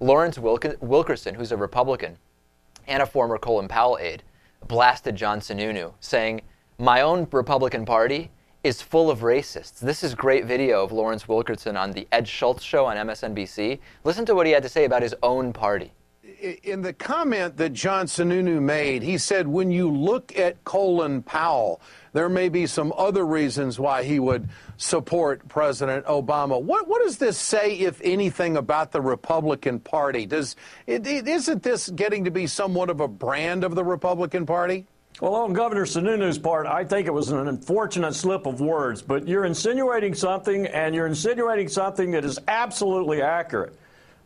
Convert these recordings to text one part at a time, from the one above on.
Lawrence Wilkerson, who's a Republican and a former Colin Powell aide, blasted John Sununu, saying, "My own Republican Party is full of racists." This is great video of Lawrence Wilkerson on the Ed Schultz show on MSNBC. Listen to what he had to say about his own party. In the comment that John Sununu made, he said, when you look at Colin Powell, there may be some other reasons why he would support President Obama. What does this say, if anything, about the Republican Party? Isn't this getting to be somewhat of a brand of the Republican Party? Well, on Governor Sununu's part, I think it was an unfortunate slip of words, but you're insinuating something, and you're insinuating something that is absolutely accurate.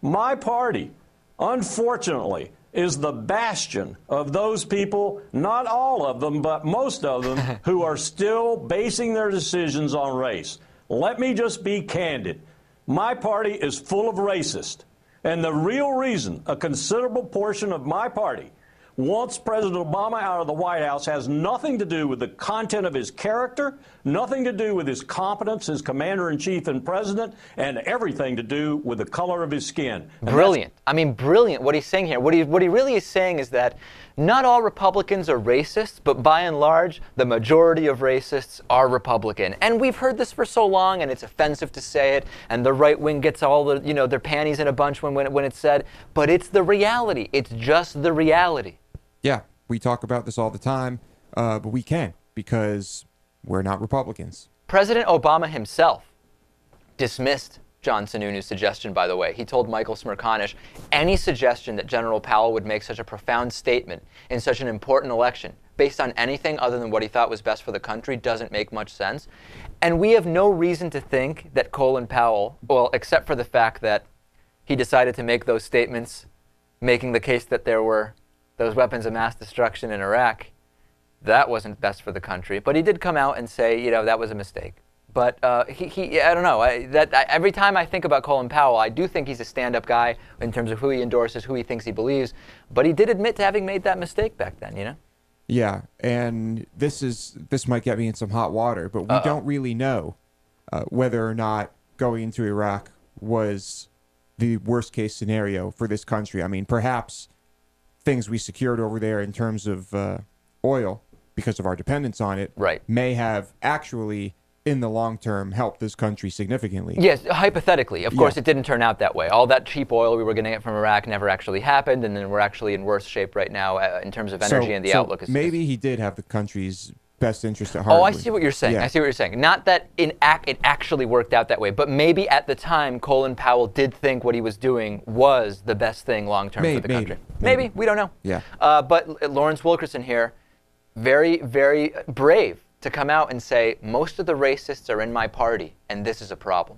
My party, unfortunately, is the bastion of those people, not all of them, but most of them, who are still basing their decisions on race. Let me just be candid. My party is full of racists, and the real reason a considerable portion of my party wants President Obama out of the White House has nothing to do with the content of his character, nothing to do with his competence as commander-in-chief and president, and everything to do with the color of his skin. Brilliant. I mean, brilliant what he's saying here. What he really is saying is that not all Republicans are racists, but by and large, the majority of racists are Republican. And we've heard this for so long, and it's offensive to say it, and the right wing gets all the, their panties in a bunch when it's said, but it's the reality. It's just the reality. Yeah, we talk about this all the time, but we can't, because we're not Republicans. President Obama himself dismissed John Sununu's suggestion, by the way. He told Michael Smerconish, any suggestion that General Powell would make such a profound statement in such an important election based on anything other than what he thought was best for the country doesn't make much sense. And we have no reason to think that Colin Powell, well, except for the fact that he decided to make those statements, making the case that there were those weapons of mass destruction in Iraq, that wasn't best for the country. But he did come out and say, that was a mistake. But I don't know. Every time I think about Colin Powell, I do think he's a stand-up guy in terms of who he endorses, who he thinks he believes. But he did admit to having made that mistake back then, Yeah, and this might get me in some hot water, but we don't really know whether or not going into Iraq was the worst-case scenario for this country. I mean, perhaps things we secured over there in terms of oil, because of our dependence on it, may have actually, in the long term, helped this country significantly. Yes, hypothetically. Of course, it didn't turn out that way. All that cheap oil we were going to get from Iraq never actually happened, and then we're actually in worse shape right now in terms of energy and the outlook. Maybe he did have the country's best interest at heart. Oh, I see what you're saying. Yeah. I see what you're saying. Not that it actually worked out that way, but maybe at the time, Colin Powell did think what he was doing was the best thing long-term for the country. Maybe. We don't know. Yeah. But Lawrence Wilkerson here, very, very brave to come out and say, most of the racists are in my party, and this is a problem.